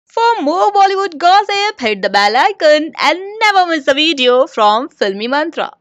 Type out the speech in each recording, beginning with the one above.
For more Bollywood gossip, hit the bell icon and never miss a video from Filmy Mantra.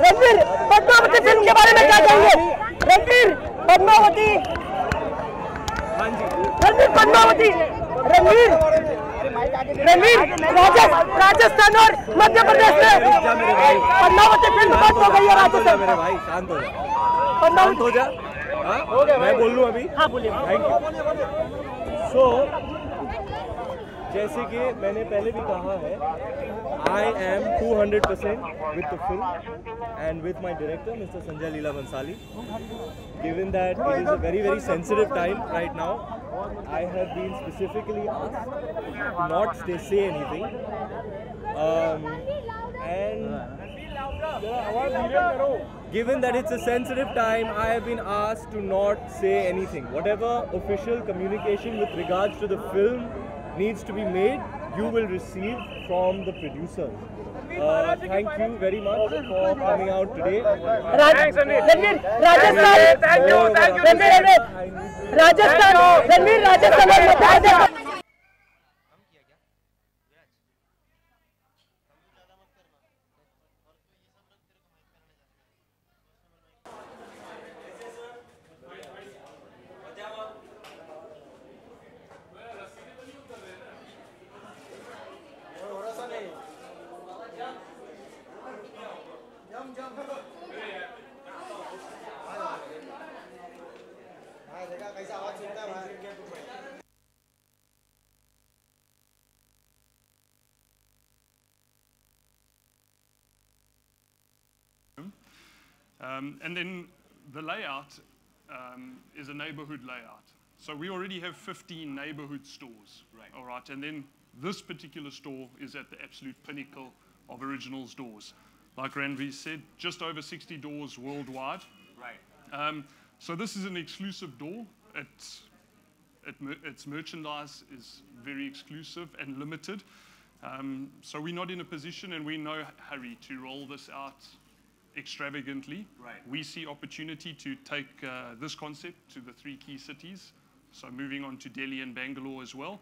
Ranveer Padmavati film के बारे में क्या कहेंगे? रणवीर पद्मावती, रणवीर पद्मावती, रणवीर राजस्थान और मध्य प्रदेश में पद्मावती फिल्म बंद हो गई है। राजस्थान मेरे भाई शांत हो जा, शांत हो जा। मैं बोल लूँ अभी? हाँ बोलिए। Thank you. सो जैसे कि मैंने पहले भी कहा है, I am 200% with the film and with my director, Mr. Sanjay Leela Bhansali. Given that it is a very, very sensitive time right now, I have been specifically asked to not say anything. And given that it's a sensitive time, I have been asked to not say anything. Whatever official communication with regards to the film needs to be made, you will receive from the producers. Thank you very much for coming out today. And then the layout is a neighborhood layout. So we already have 15 neighborhood stores. Right. All right. And then this particular store is at the absolute pinnacle of Originals doors. like Ranveer said, just over 60 doors worldwide. Right. So this is an exclusive door. Its merchandise is very exclusive and limited. So we're not in a position, and we're in no hurry to roll this out extravagantly. Right. We see opportunity to take this concept to the 3 key cities, so moving on to Delhi and Bangalore as well.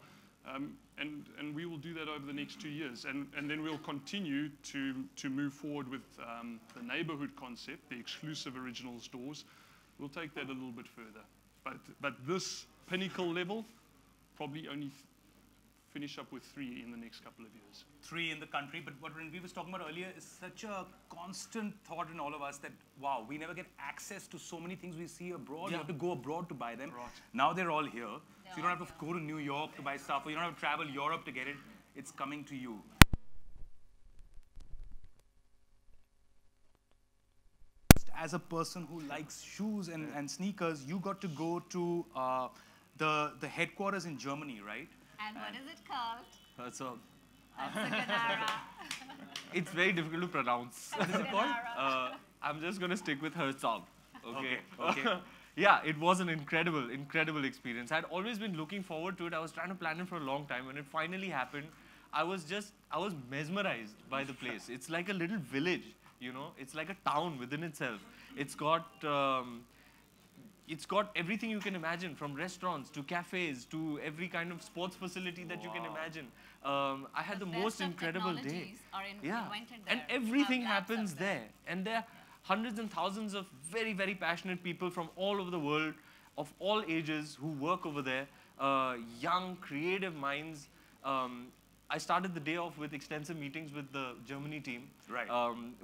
And we will do that over the next 2 years. And then we'll continue to move forward with the neighborhood concept, the exclusive original stores. We'll take that a little bit further. But this pinnacle level, probably only finish up with 3 in the next couple of years. 3 in the country, but what Ranveer was talking about earlier is such a constant thought in all of us that, wow, we never get access to so many things we see abroad. You have to go abroad to buy them. Right. Now they're all here. So you don't have to go to New York to buy stuff, or you don't have to travel Europe to get it. It's coming to you. As a person who likes shoes and sneakers, you got to go to the headquarters in Germany, right? And what is it called? So Saganara. it's very difficult to pronounce. What is it called? I'm just going to stick with her song. Okay. Okay. Yeah, it was an incredible experience. I'd always been looking forward to it. I was trying to plan it for a long time. When it finally happened, I was mesmerized by the place. It's like a little village, you know. It's like a town within itself. It's got everything you can imagine, from restaurants to cafes to every kind of sports facility that you can imagine. I had the most incredible day. And everything happens there. And there are hundreds and thousands of very, very passionate people from all over the world, of all ages, who work over there. Young, creative minds. I started the day off with extensive meetings with the Germany team. Right.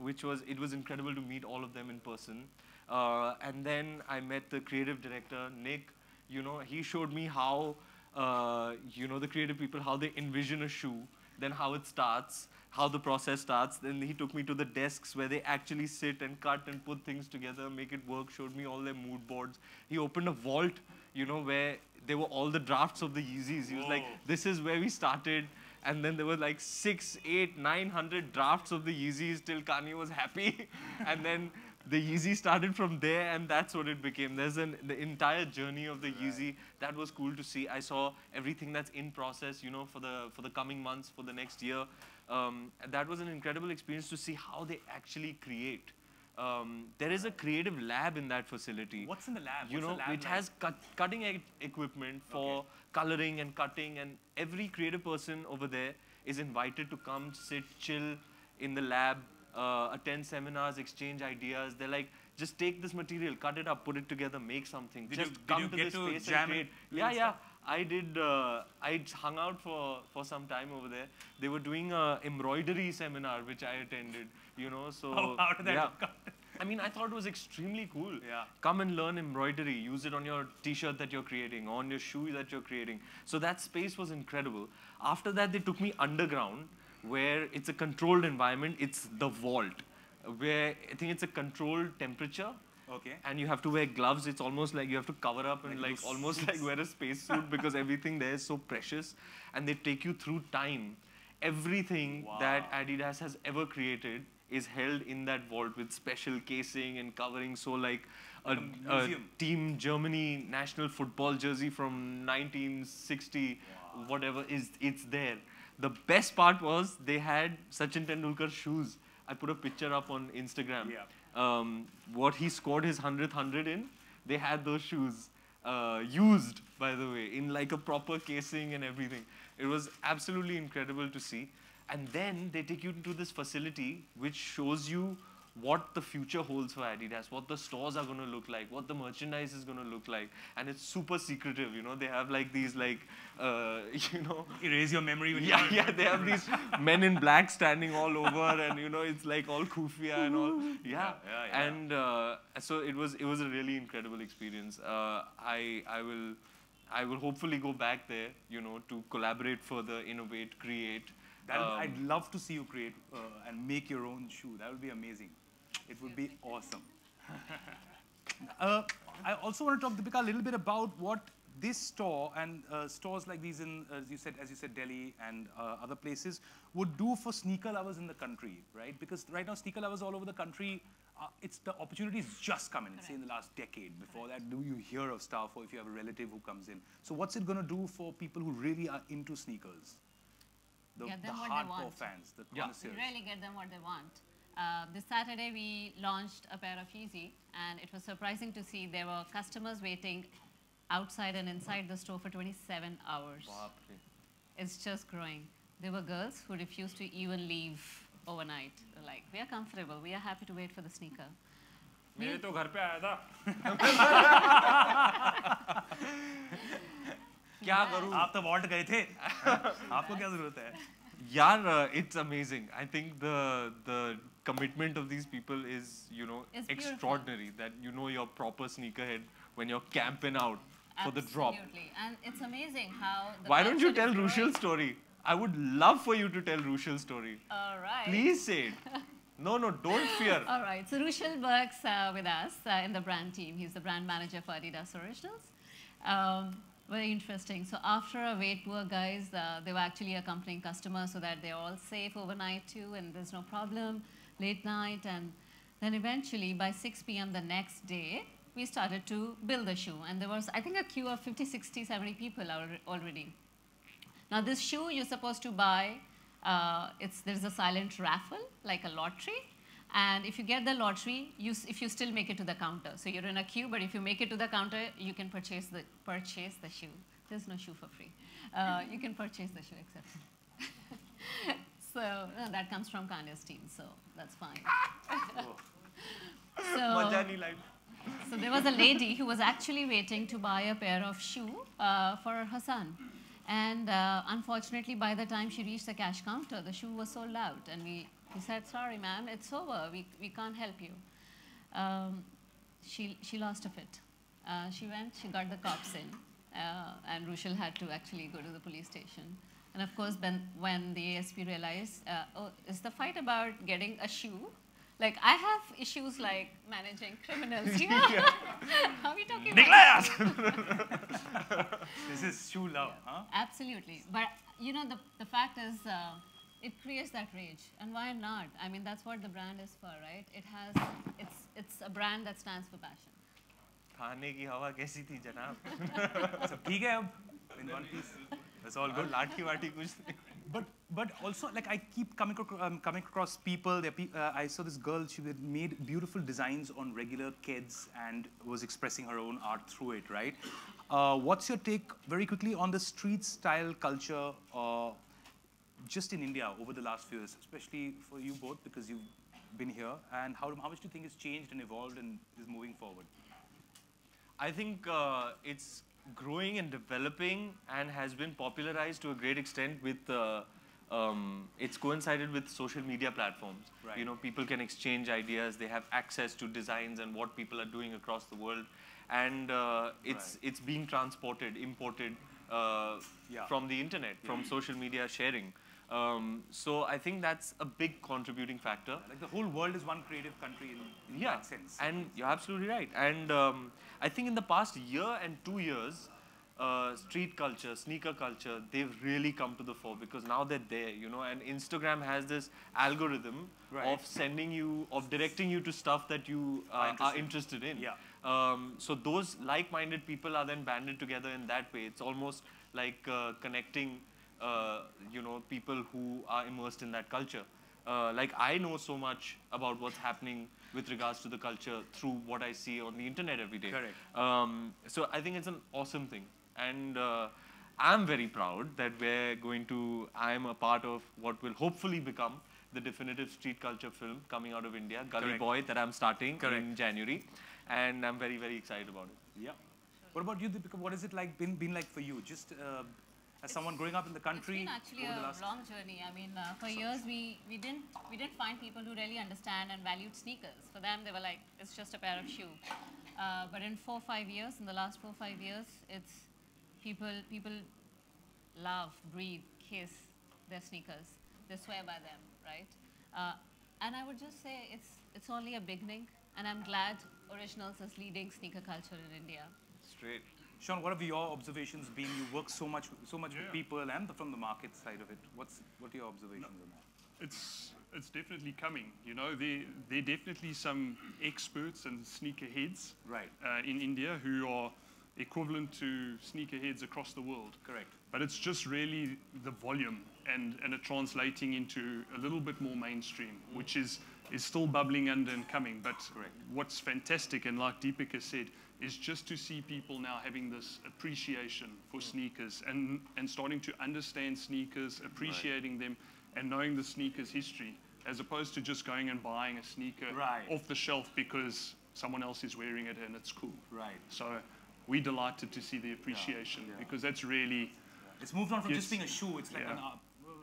It was incredible to meet all of them in person. And then I met the creative director, Nick. You know, he showed me how, the creative people, how they envision a shoe, then how it starts, how the process starts. Then he took me to the desks where they actually sit and cut and put things together, make it work, showed me all their mood boards. He opened a vault, you know, where there were all the drafts of the Yeezys. He was like, this is where we started. And then there were like 600, 800, 900 drafts of the Yeezys till Kanye was happy. And then the Yeezy started from there, and that's what it became. There's the entire journey of the Yeezy. That was cool to see. I saw everything that's in process, you know, for the coming months, for the next year. That was an incredible experience to see how they actually create. There is a creative lab in that facility. What's in the lab? You know, it has cutting-edge equipment for coloring and cutting, and every creative person over there is invited to come, sit, chill in the lab, attend seminars, exchange ideas. They're like, just take this material, cut it up, put it together, make something. Just come to this space and create. Yeah. I did. I hung out for some time over there. They were doing a embroidery seminar, which I attended. You know, so how did that work out? I mean, I thought it was extremely cool. Yeah. Come and learn embroidery. Use it on your T-shirt that you're creating, on your shoe that you're creating. So that space was incredible. After that, they took me underground, where it's a controlled environment. It's the vault, where I think it's a controlled temperature. Okay. And you have to wear gloves. It's almost like you have to cover up and like almost like wear a spacesuit because everything there is so precious. And they take you through time. Everything that Adidas has ever created is held in that vault with special casing and covering. So like a Team Germany national football jersey from 1960, whatever, it's there. The best part was they had Sachin Tendulkar shoes. I put a picture up on Instagram. Yeah. What he scored his 100th 100 in, they had those shoes used, by the way, in like a proper casing and everything. It was absolutely incredible to see. And then they take you to this facility which shows you what the future holds for Adidas, what the stores are going to look like, what the merchandise is going to look like. And it's super secretive, you know. They have like these like, erase your memory when yeah, they have these men in black standing all over, and you know, it's like all kufia and all. Yeah. And so it was a really incredible experience. I will hopefully go back there, you know, to collaborate further, innovate, create. I'd love to see you create and make your own shoe. That would be amazing. It would be awesome. I also want to talk, Deepika, a little bit about what this store and stores like these in, as you said, Delhi and other places would do for sneaker lovers in the country, right? Because right now sneaker lovers all over the country, it's the opportunities just come in. Say in the last decade. Before that, do you hear of stuff, or if you have a relative who comes in? So what's it going to do for people who really are into sneakers? The Get them what they hardcore want. fans, the You connoisseurs. really get them what they want. This Saturday we launched a pair of Yeezy, and it was surprising to see there were customers waiting outside and inside the store for 27 hours. It's just growing. There were girls who refused to even leave overnight. They're like, we are comfortable, we are happy to wait for the sneaker. मेरे तो घर पे आया था. क्या करूँ? आप तो वॉल्ट गए थे. आपको क्या जरूरत है? Yeah, it's amazing. I think the commitment of these people is, you know, It's extraordinary. That you know you're proper sneakerhead when you're camping out for the drop. Absolutely. And it's amazing how the Why don't you culture tell is growing. Rushal's story? I would love for you to tell Rushal's story. All right. Please say it. No, don't fear. All right. So Rushal works with us in the brand team. He's the brand manager for Adidas Originals. Very interesting. So after a wait tour, guys, they were actually accompanying customers so that they're all safe overnight too, and there's no problem, late night. And then eventually by 6 p.m. the next day, we started to build the shoe. And there was, I think, a queue of 50, 60, 70 people already. Now this shoe you're supposed to buy, there's a silent raffle, like a lottery. And if you get the lottery, if you still make it to the counter. So you're in a queue, but if you make it to the counter, you can purchase the shoe. There's no shoe for free. You can purchase the shoe, except. So no, that comes from Kanye's team, so that's fine. So there was a lady who was actually waiting to buy a pair of shoe for her son. And unfortunately, by the time she reached the cash counter, the shoe was sold out. And we said, sorry, ma'am, it's over. We can't help you. She lost a fit. She went, she got the cops in. And Rushal had to actually go to the police station. And of course, when the ASP realized, oh, is the fight about getting a shoe? Like, I have issues like managing criminals. Yeah. How are we talking about? This is shoe love, huh? Absolutely. But, you know, the fact is, it creates that rage. And why not? I mean, that's what the brand is for, right? It's a brand that stands for passion. खाने की हवा कैसी थी जनाब? सब ठीक है अब? In one piece. That's all good. लाठी वाठी कुछ नहीं. But also, like, I keep coming across people. I saw this girl. She had made beautiful designs on regular kids and was expressing her own art through it, right? What's your take, very quickly, on the street style culture just in India over the last few years, especially for you both because you've been here, and how much do you think has changed and evolved and is moving forward? I think it's growing and developing and has been popularized to a great extent with it's coincided with social media platforms. Right. You know, people can exchange ideas, they have access to designs and what people are doing across the world, and it's being transported, imported from the internet, from social media sharing. So I think that's a big contributing factor. Like the whole world is one creative country in that sense. And you're absolutely right. And I think in the past year and 2 years, street culture, sneaker culture, they've really come to the fore because now they're there, you know, and Instagram has this algorithm of directing you to stuff that you are interested in. Yeah. So those like-minded people are then banded together in that way. It's almost like connecting, you know, people who are immersed in that culture. Like I know so much about what's happening with regards to the culture through what I see on the internet every day. Correct. So I think it's an awesome thing. And I'm very proud that I'm a part of what will hopefully become the definitive street culture film coming out of India, Gully Boy, that I'm starting in January. And I'm very, very excited about it. Yeah. What about you, Deepika? What has it like been like for you? Just as someone growing up in the country. It's been actually a long journey. I mean, for years we didn't find people who really understand and valued sneakers. For them, they were like, it's just a pair of shoe. But in in the last 4 or 5 years, it's people love, breathe, kiss their sneakers. They swear by them, right? And I would just say it's only a beginning, and I'm glad Originals is leading sneaker culture in India. Straight. Sean, what have your observations been? You work so much with people and from the market side of it. What are your observations on that? It's definitely coming. You know, there are definitely some experts and sneakerheads in India who are equivalent to sneakerheads across the world. Correct. But it's just really the volume and it translating into a little bit more mainstream, which is still bubbling under and coming. But what's fantastic, and like Deepika said, is just to see people now having this appreciation for sneakers and starting to understand sneakers, appreciating them, and knowing the sneakers history, as opposed to just going and buying a sneaker off the shelf because someone else is wearing it and it's cool. Right. So we're delighted to see the appreciation because that's really... It's moved on from just being a shoe. It's like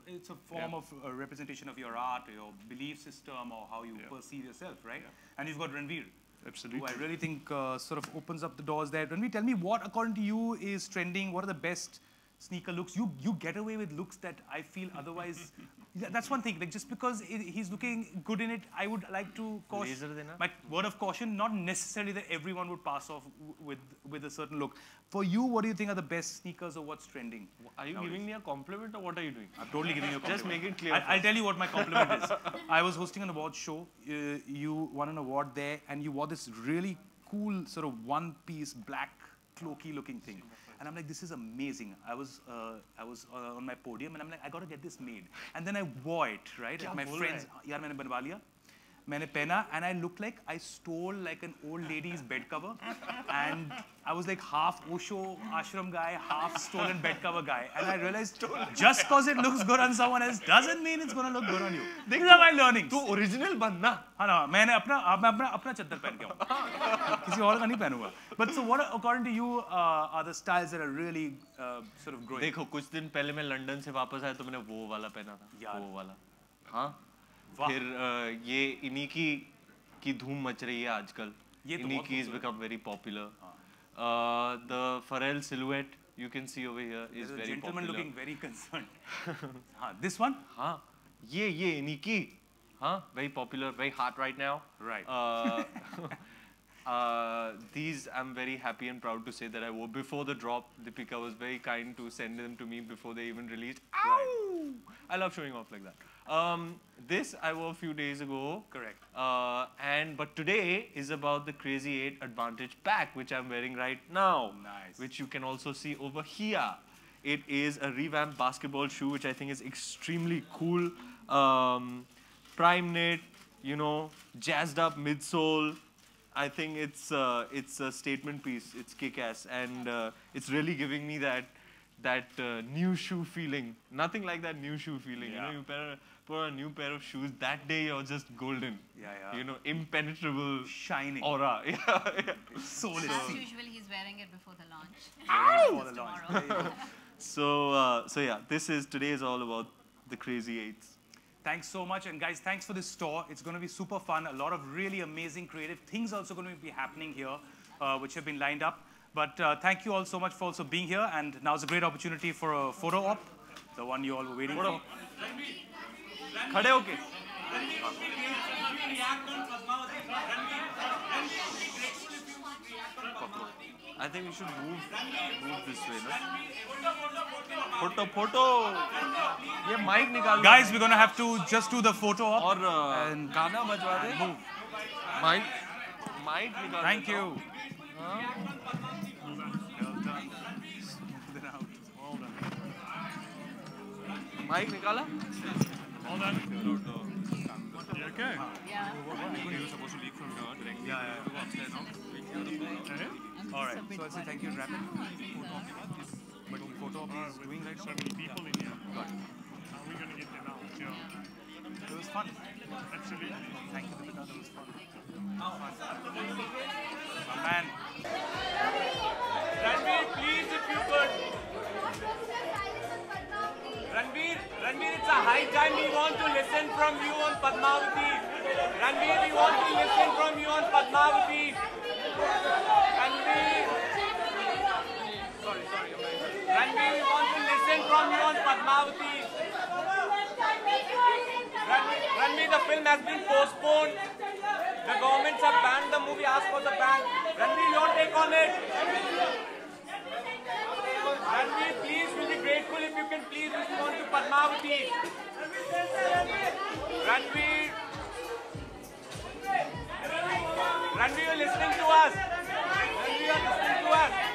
it's a form of a representation of your art, or your belief system, or how you perceive yourself, right? And you've got Ranveer. Absolutely. Who I really think sort of opens up the doors there. Ranveer, tell me what, according to you, is trending? What are the best sneaker looks? You get away with looks that I feel otherwise... That's one thing. Like, just because he's looking good in it, I would like to caution, my word of caution, not necessarily that everyone would pass off with a certain look. For you, what do you think are the best sneakers, or what's trending? Are you giving me a compliment, or what are you doing? I'm totally giving you a compliment. Just make it clear. I'll tell you what my compliment is. I was hosting an award show. You won an award there, and you wore this really cool sort of one-piece black cloaky looking thing. And I'm like, this is amazing. I was on my podium, and I'm like, I got to get this made. And then I wore it, right? Like my friends, yaar maine banwa liya. Maine pehna, and I looked like I stole like an old lady's bed cover. And I was like half Osho ashram guy, half stolen bed cover guy. And I realized just because it looks good on someone else doesn't mean it's going to look good on you. These are my learnings. तू original बनना. हाँ ना, मैंने अपना चद्दर पहन के आऊँ. किसी और का नहीं पहनूँगा. But so what, according to you, are the styles that are really sort of growing? देखो, कुछ दिन पहले मैं लंदन से वापस आया तो मैंने वो वाला पहना था. वो वाला. हाँ. फिर ये इनिकी की धूम मच रही है आजकल. Iniki has become very popular. The Pharrell silhouette you can see over here is very popular. Gentleman looking very concerned. This one? हाँ. ये Iniki. हाँ. Very popular, very hot right now. Right. These I'm very happy and proud to say that I wore before the drop. Deepika was very kind to send them to me before they even released. Ow! I love showing off like that. This I wore a few days ago. Correct. But today is about the Crazy 8 Advantage Pack, which I'm wearing right now. Nice. Which you can also see over here. It is a revamped basketball shoe, which I think is extremely cool. Prime knit, you know, jazzed up midsole. I think it's a statement piece. It's kick-ass, and it's really giving me that new shoe feeling. Nothing like that new shoe feeling. Yeah. You know, you put a new pair of shoes. That day you're just golden. Yeah. You know, impenetrable, shining aura. Soul As is usual, he's wearing it before the launch. Before the launch. Tomorrow. So yeah, today is all about the Crazy Eights. Thanks so much, and guys, thanks for this tour. It's going to be super fun. A lot of really amazing creative things also going to be happening here, which have been lined up. But thank you all so much for also being here, and now's a great opportunity for a photo op, the one you all were waiting for. खड़े होके. I think we should move this way, no? Photo. ये mic निकाल. Guys, we're going to have to just do the photo op. और गाना बजवा दे. Move. Mic निकाल. Thank you. Mic निकाला? Hold on. You okay? Yeah. You're supposed to leak from here. Yeah. All right. So I'll say thank you and wrap it. But the photo op is doing right So now. many people in here. Got it. How are we going to get them out? Yeah. It was fun. Absolutely. Thank you, Deepika. That was fun. My man. Ranveer, please, if you could. Ranveer, it's a high time we want to listen from you on Padmavati. Ranveer, we want to listen from you on Padmavati. Ranveer. Sorry. Ranveer, we want to listen from you on Padmavati. Ranveer, the film has been postponed. The governments have banned the movie, asked for the ban. Ranveer, your take on it. Ranveer, please, we'll be grateful if you can please respond to Padmavati. Ranveer. Ranveer, you're listening to us. Ranveer, you're listening to us.